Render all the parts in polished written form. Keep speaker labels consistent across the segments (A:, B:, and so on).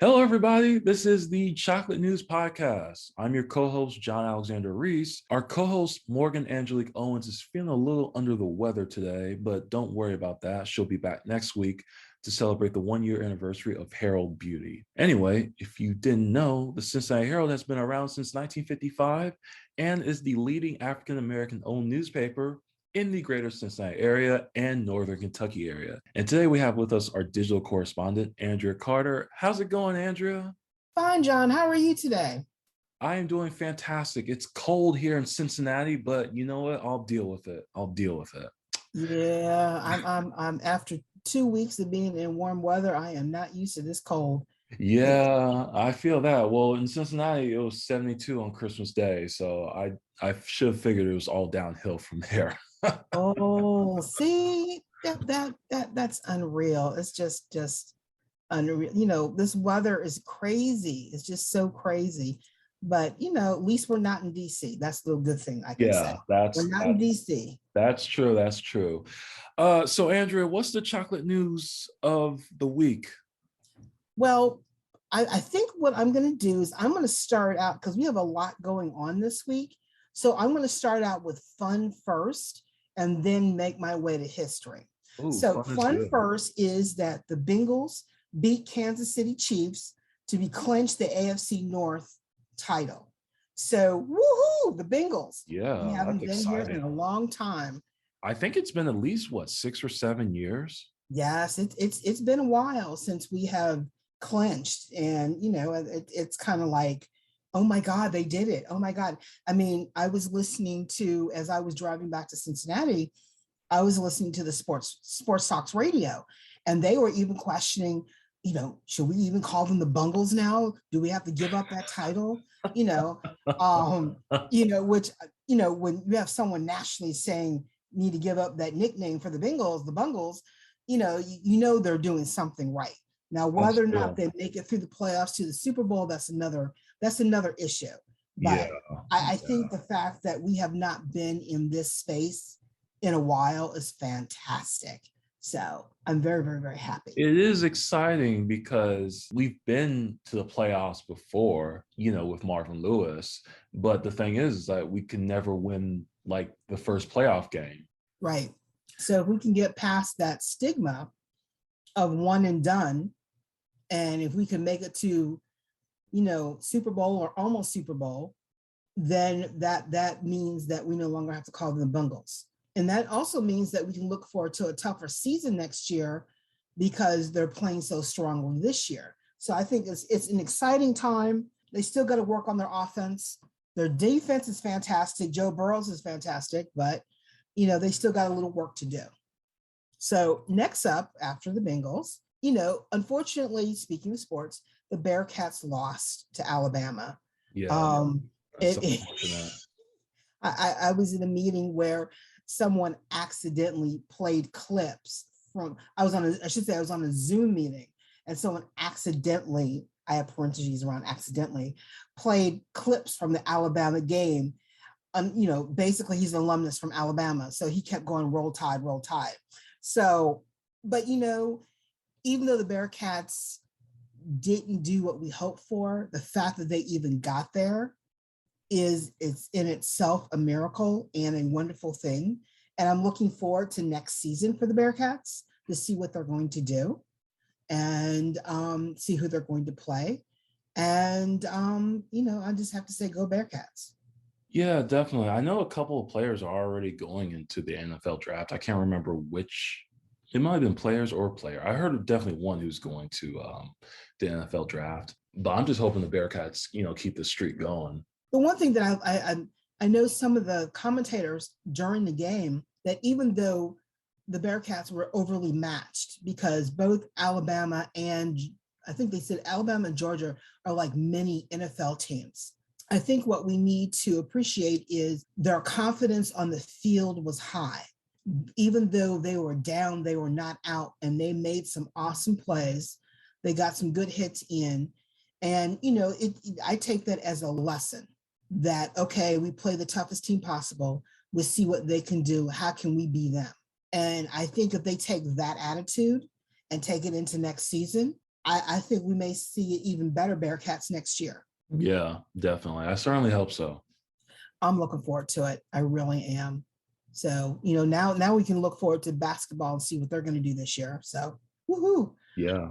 A: Hello, everybody. This is the Chocolate News Podcast. I'm your co-host, John Alexander Reese. Our co-host, Morgan Angelique Owens, is feeling a little under the weather today, but don't worry about that. She'll be back next week to celebrate the one-year anniversary of Herald Beauty. Anyway, if you didn't know, the Cincinnati Herald has been around since 1955 and is the leading African-American owned newspaper in the greater Cincinnati area and northern Kentucky area. And today we have with us our digital correspondent, Andria Carter. How's it going, Andria?
B: Fine, John. How are you today?
A: I am doing fantastic. It's cold here in Cincinnati, but you know what? I'll deal with it.
B: Yeah, I'm after 2 weeks of being in warm weather. I am not used to this cold.
A: Yeah, I feel that. Well, in Cincinnati, it was 72 on Christmas Day, so I should have figured it was all downhill from there.
B: Oh, see, that's unreal. It's just unreal. This weather is crazy. It's just so crazy. But at least we're not in DC. That's the good thing I can say. We're not in DC.
A: That's true. That's true. So Andrea, what's the chocolate news of the week?
B: Well, I think what I'm going to do is I'm going to start out because we have a lot going on this week. So I'm going to start out with fun first and then make my way to history.
A: Ooh,
B: so fun first is that the Bengals beat Kansas City Chiefs to be clinched the AFC North title. So woohoo, the Bengals.
A: Yeah,
B: we haven't been
A: exciting.
B: Here in a long time.
A: I think it's been at least 6 or 7 years.
B: Yes, it's been a while since we have clinched, and it's kind of like, oh my God, they did it. Oh my God. I mean, I was listening to, as I was driving back to Cincinnati, I was listening to the sports talks radio, and they were even questioning, should we even call them the Bungles now? Do we have to give up that title? Which, when you have someone nationally saying need to give up that nickname for the Bengals, the Bungles, they're doing something right. Now, whether or not they make it through the playoffs to the Super Bowl, that's another issue. But I think the fact that we have not been in this space in a while is fantastic. So I'm very, very, very happy.
A: It is exciting because we've been to the playoffs before, with Marvin Lewis. But the thing is that we can never win like the first playoff game.
B: Right. So if we can get past that stigma of one and done, and if we can make it to, Super Bowl or almost Super Bowl, then that means that we no longer have to call them the Bungles. And that also means that we can look forward to a tougher season next year because they're playing so strongly this year. So I think it's an exciting time. They still got to work on their offense. Their defense is fantastic. Joe Burrows is fantastic, but they still got a little work to do. So next up, after the Bengals, unfortunately, speaking of sports, the Bearcats lost to Alabama.
A: Yeah.
B: I was in a meeting where someone accidentally played clips from, I was on a Zoom meeting, and someone accidentally, I have parentheses around accidentally, played clips from the Alabama game. Basically he's an alumnus from Alabama. So he kept going, roll tide, roll tide. So, but even though the Bearcats didn't do what we hoped for, the fact that they even got there it's in itself a miracle and a wonderful thing. And I'm looking forward to next season for the Bearcats to see what they're going to do and see who they're going to play. And, I just have to say, go Bearcats.
A: Yeah, definitely. I know a couple of players are already going into the NFL draft. I can't remember which. It might have been players or player. I heard of definitely one who's going to the NFL draft. But I'm just hoping the Bearcats, keep the streak going.
B: The one thing that I know some of the commentators during the game, that even though the Bearcats were overly matched because both Alabama and I think they said Alabama and Georgia are like mini NFL teams. I think what we need to appreciate is their confidence on the field was high. Even though they were down, they were not out, and they made some awesome plays. They got some good hits in. And, I take that as a lesson that, okay, we play the toughest team possible. We'll see what they can do. How can we be them? And I think if they take that attitude and take it into next season, I think we may see even better Bearcats next year.
A: Yeah, definitely. I certainly hope so.
B: I'm looking forward to it. I really am. So, now we can look forward to basketball and see what they're going to do this year. So, woohoo.
A: Yeah.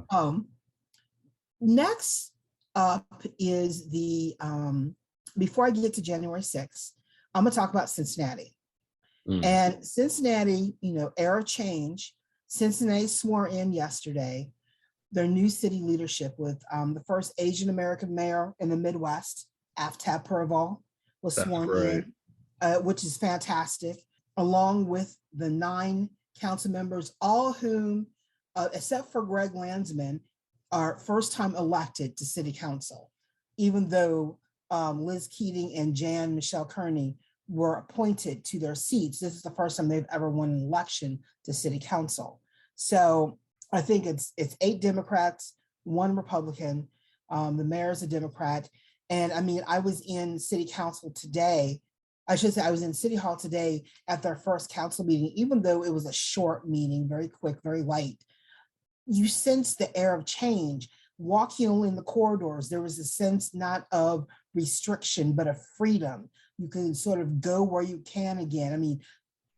B: Next up is before I get to January 6th, I'm going to talk about Cincinnati. And Cincinnati, era of change. Cincinnati swore in yesterday their new city leadership with the first Asian American mayor in the Midwest, Aftab Purval, was sworn in, which is fantastic, along with the 9 council members, all whom, except for Greg Landsman, are first time elected to city council, even though Liz Keating and Jan Michelle Kearney were appointed to their seats. This is the first time they've ever won an election to city council. So I think it's 8 Democrats, 1 Republican. The mayor's a Democrat. And I mean, I was in city council today. I should say I was in City Hall today at their first council meeting, even though it was a short meeting, very quick, very light. You sense the air of change. Walking in the corridors, there was a sense not of restriction, but of freedom. You can sort of go where you can again. I mean,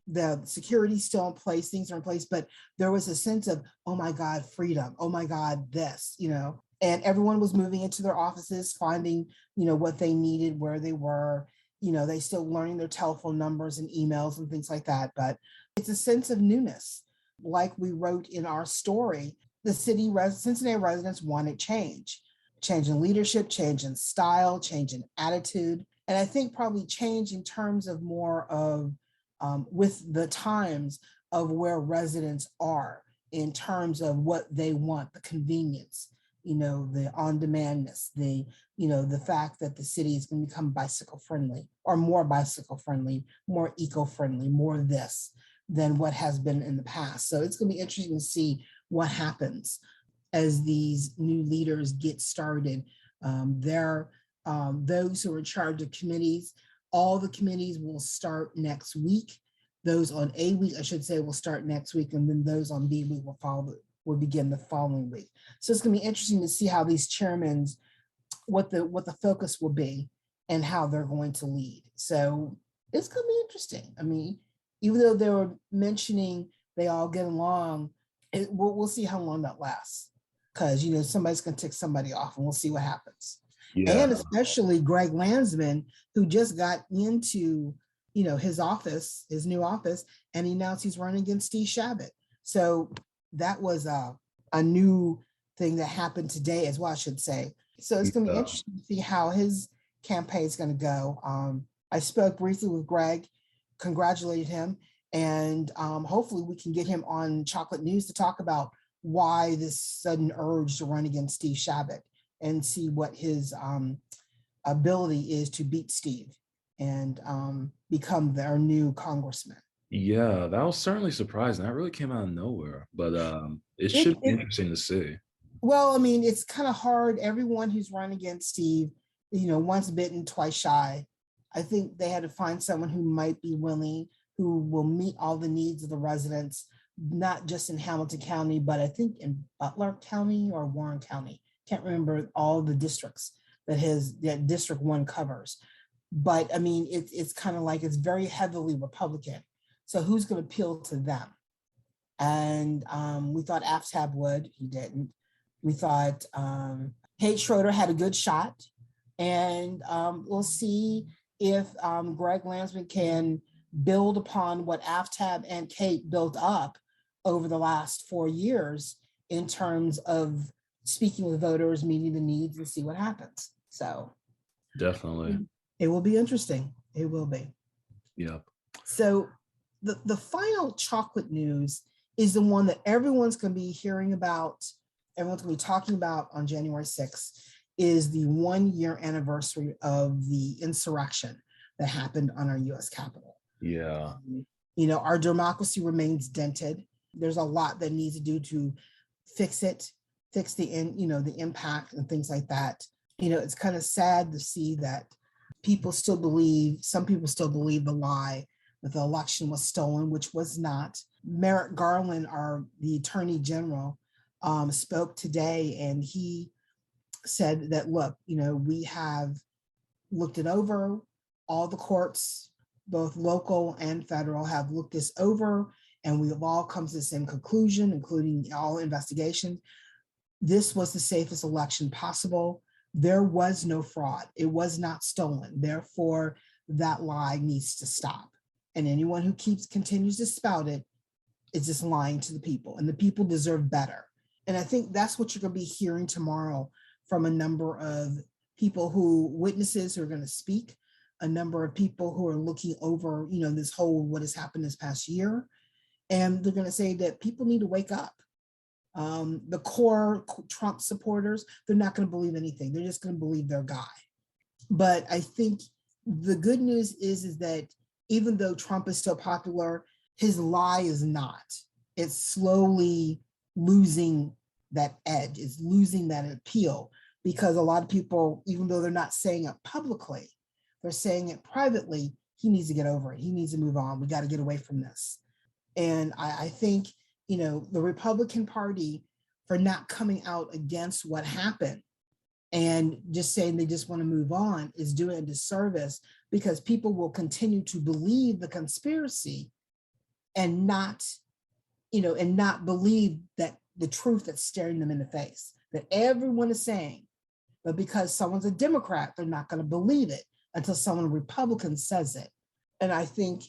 B: the security's still in place, things are in place, but there was a sense of, oh my God, freedom. Oh my God, this, and everyone was moving into their offices, finding, what they needed, where they were, they still learning their telephone numbers and emails and things like that. But it's a sense of newness. Like we wrote in our story, the Cincinnati residents wanted change in leadership, change in style, change in attitude. And I think probably change in terms of more of with the times of where residents are in terms of what they want, the convenience, the on-demandness, the fact that the city is going to become bicycle friendly or more bicycle friendly, more eco-friendly, more this than what has been in the past. So it's going to be interesting to see what happens as these new leaders get started. Those who are in charge of committees, all the committees will start next week. Those on A week, I should say, will start next week, and then those on B week will begin the following week. So it's going to be interesting to see how these chairmen, what the focus will be, and how they're going to lead. So it's going to be interesting. I mean, even though they were mentioning they all get along, we'll see how long that lasts, because somebody's going to tick somebody off, and we'll see what happens. Yeah. And especially Greg Landsman, who just got into his new office, and he announced he's running against Steve Chabot. So that was a new thing that happened today as well, I should say. So it's going to be interesting to see how his campaign is going to go. I spoke briefly with Greg, congratulated him, and hopefully we can get him on Chocolate News to talk about why this sudden urge to run against Steve Chabot and see what his ability is to beat Steve and become their new congressman.
A: Yeah, that was certainly surprising. That really came out of nowhere, but it should be interesting to see.
B: Well, I mean, it's kind of hard. Everyone who's run against Steve, once bitten, twice shy. I think they had to find someone who might be willing, who will meet all the needs of the residents, not just in Hamilton County, but I think in Butler County or Warren County. Can't remember all the districts that District 1 covers. But I mean, it's kind of like it's very heavily Republican. So who's going to appeal to them? And we thought Aftab would. He didn't. We thought Kate Schroeder had a good shot. And we'll see if Greg Landsman can build upon what Aftab and Kate built up over the last 4 years in terms of speaking with voters, meeting the needs, and see what happens. So
A: definitely.
B: It will be interesting. It will be.
A: Yep.
B: So the final chocolate news is the one that everyone's going to be hearing about, everyone's going to be talking about on January 6th, is the 1-year anniversary of the insurrection that happened on our U.S. Capitol.
A: Yeah.
B: Our democracy remains dented. There's a lot that needs to do to fix it, fix the impact and things like that. It's kind of sad to see that some people still believe the lie that the election was stolen, which was not. Merrick Garland, the Attorney General, spoke today, and he said that, look, we have looked it over. All the courts, both local and federal, have looked this over, and we have all come to the same conclusion, including all investigations. This was the safest election possible. There was no fraud. It was not stolen. Therefore, that lie needs to stop. And anyone who continues to spout it is just lying to the people, and the people deserve better. And I think that's what you're going to be hearing tomorrow from a number of witnesses who are going to speak, a number of people who are looking over, this whole, what has happened this past year. And they're going to say that people need to wake up. The core Trump supporters, they're not going to believe anything. They're just going to believe their guy. But I think the good news is that even though Trump is still popular, his lie is not. It's slowly losing that edge. It's losing that appeal, because a lot of people, even though they're not saying it publicly, they're saying it privately. He needs to get over it. He needs to move on. We got to get away from this. And I think, the Republican Party, for not coming out against what happened and just saying they just want to move on, is doing a disservice, because people will continue to believe the conspiracy and not believe that the truth that's staring them in the face, that everyone is saying. But because someone's a Democrat, they're not going to believe it until someone Republican says it. And I think,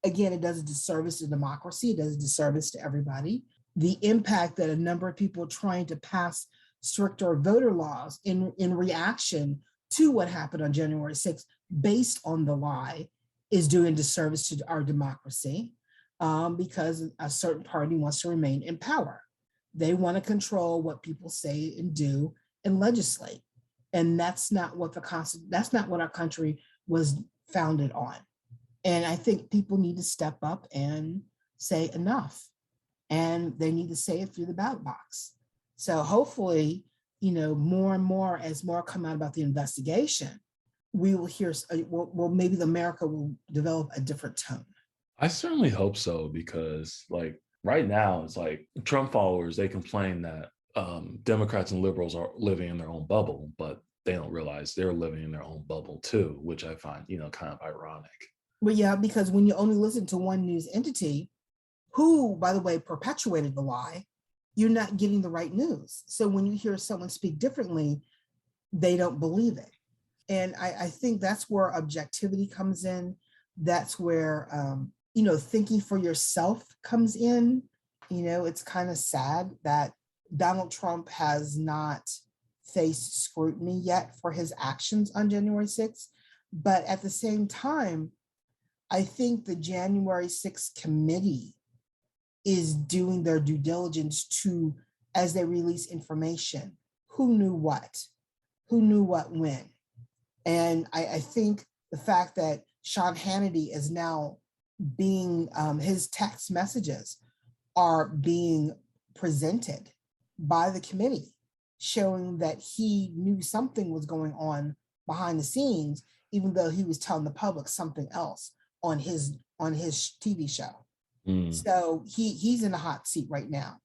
B: again, it does a disservice to democracy. It does a disservice to everybody. The impact that a number of people trying to pass stricter voter laws in reaction to what happened on January 6th, based on the lie, is doing disservice to our democracy, because a certain party wants to remain in power. They want to control what people say and do and legislate. And that's not what our country was founded on. And I think people need to step up and say enough. And they need to say it through the ballot box. So hopefully, more and more, as more come out about the investigation, we will hear, maybe America will develop a different tone.
A: I certainly hope so, because right now, it's Trump followers, they complain that Democrats and liberals are living in their own bubble, but they don't realize they're living in their own bubble too, which I find, kind of ironic.
B: Well, yeah, because when you only listen to one news entity, who, by the way, perpetuated the lie, you're not getting the right news. So when you hear someone speak differently, they don't believe it. And I think that's where objectivity comes in. That's where, thinking for yourself comes in. It's kind of sad that Donald Trump has not faced scrutiny yet for his actions on January 6th. But at the same time, I think the January 6th committee is doing their due diligence to, as they release information, who knew what when. And I think the fact that Sean Hannity is now being, his text messages are being presented by the committee, showing that he knew something was going on behind the scenes, even though he was telling the public something else on his TV show. So he's in a hot seat right now.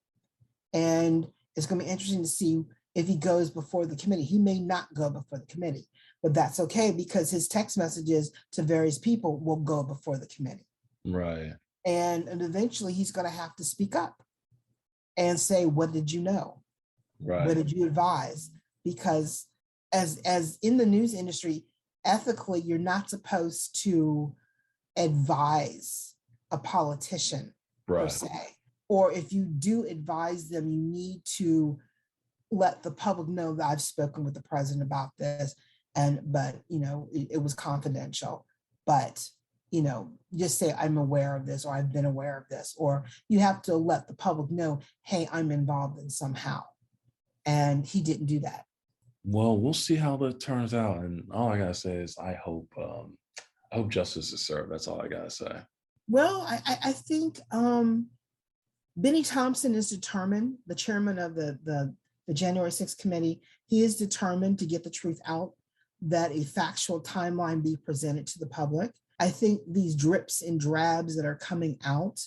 B: And it's going to be interesting to see if he goes before the committee. He may not go before the committee, but that's okay, because his text messages to various people will go before the committee.
A: Right.
B: And eventually he's going to have to speak up and say, what did you know?
A: Right.
B: What did you advise? Because as in the news industry, ethically, you're not supposed to advise a politician, right, per se. Or if you do advise them, you need to let the public know that I've spoken with the president about this, but it was confidential. But just say I'm aware of this, or I've been aware of this, or you have to let the public know, hey, I'm involved in somehow. And he didn't do that.
A: Well, we'll see how that turns out. And all I gotta say is I hope justice is served. That's all I gotta say.
B: Well, I think Benny Thompson is determined, the chairman of the January 6th committee. He is determined to get the truth out, that a factual timeline be presented to the public. I think these drips and drabs that are coming out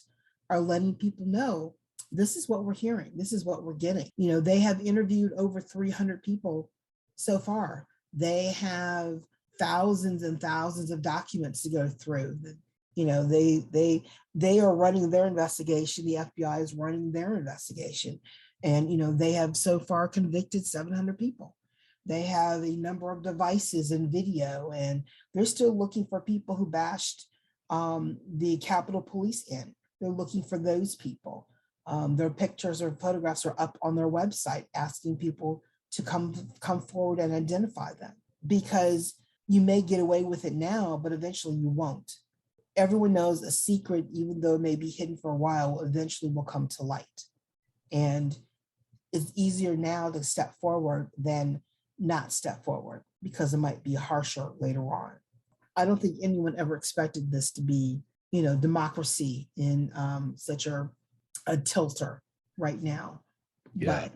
B: are letting people know this is what we're hearing. This is what we're getting. They have interviewed over 300 people so far. They have thousands and thousands of documents to go through. They are running their investigation. The FBI is running their investigation. And, they have so far convicted 700 people. They have a number of devices and video, and they're still looking for people who bashed the Capitol Police in. They're looking for those people. Their pictures or photographs are up on their website, asking people to come forward and identify them, because you may get away with it now, but eventually you won't. Everyone knows a secret, even though it may be hidden for a while, eventually will come to light. And it's easier now to step forward than not step forward, because it might be harsher later on. I don't think anyone ever expected this to be, democracy in such a tilter right now.
A: Yeah.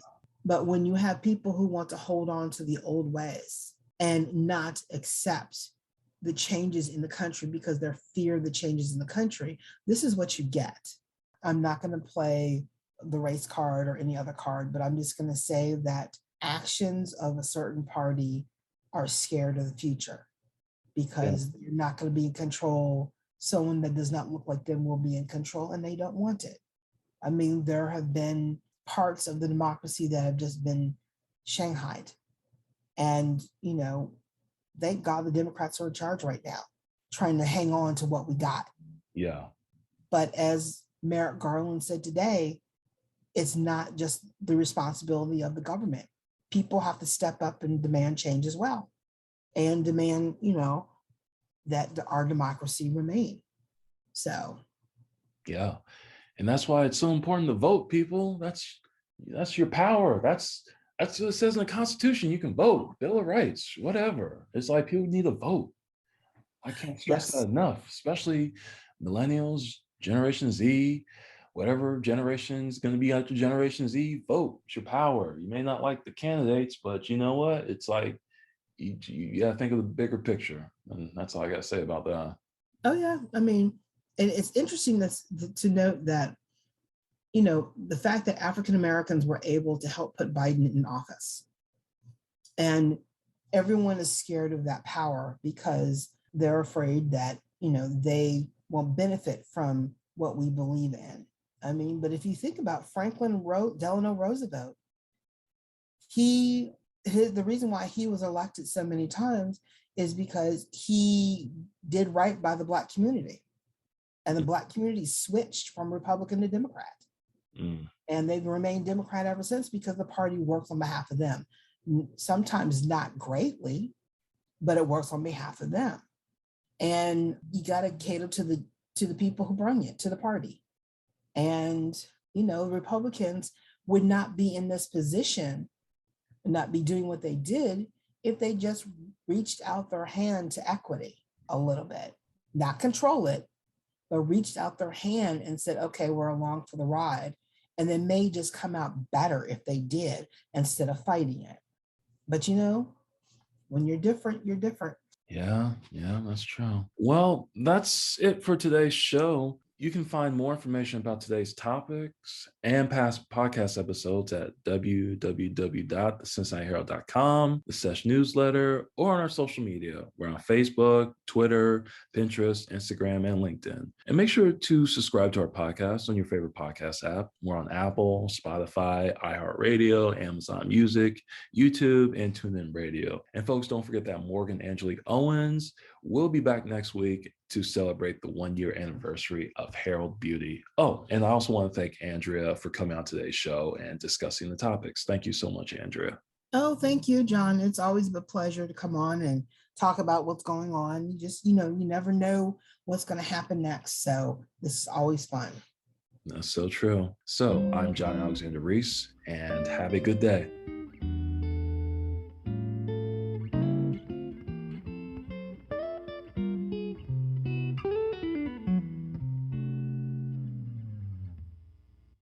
B: But when you have people who want to hold on to the old ways and not accept the changes in the country because they fear the changes in the country, this is what you get. I'm not going to play the race card or any other card, but I'm just going to say that actions of a certain party are scared of the future, because you're not going to be in control. Someone that does not look like them will be in control, and they don't want it. I mean, there have been parts of the democracy that have just been shanghaied. And, thank God the Democrats are in charge right now, trying to hang on to what we got.
A: Yeah.
B: But as Merrick Garland said today, it's not just the responsibility of the government. People have to step up and demand change as well, and demand, that our democracy remain. So.
A: Yeah. And that's why it's so important to vote, people. That's your power. That's what it says in the Constitution. You can vote, Bill of Rights, whatever. It's like people need to vote. I can't stress that enough, especially millennials, Generation Z, whatever generation is going to be after Generation Z. Vote. It's your power. You may not like the candidates, but you know what? It's like you got to think of the bigger picture. And that's all I got to say about that.
B: Oh, yeah. I mean, and it's interesting to note that, the fact that African Americans were able to help put Biden in office, and everyone is scared of that power because they're afraid that, they won't benefit from what we believe in. I mean, but if you think about Franklin Delano Roosevelt, the reason why he was elected so many times is because he did right by the Black community. And the Black community switched from Republican to Democrat. And they've remained Democrat ever since, because the party works on behalf of them. Sometimes not greatly, but it works on behalf of them. And you got to cater to the people who bring it to the party. And, Republicans would not be in this position, not be doing what they did, if they just reached out their hand to equity a little bit, not control it, but reached out their hand and said, okay, we're along for the ride. And then may just come out better if they did, instead of fighting it. But when you're different, you're different.
A: Yeah, that's true. Well, that's it for today's show. You can find more information about today's topics and past podcast episodes at www.thecincinnatiherald.com, the Sesh newsletter, or on our social media. We're on Facebook, Twitter, Pinterest, Instagram, and LinkedIn. And make sure to subscribe to our podcast on your favorite podcast app. We're on Apple, Spotify, iHeartRadio, Amazon Music, YouTube, and TuneIn Radio. And folks, don't forget that Morgan Angelique Owens will be back next week to celebrate the 1-year anniversary of Herald Beauty. Oh, and I also want to thank Andria for coming on today's show and discussing the topics. Thank you so much, Andria.
B: Oh, thank you, John. It's always a pleasure to come on and talk about what's going on. You just, you never know what's going to happen next. So this is always fun.
A: That's so true. So I'm John Alexander Reese, and have a good day.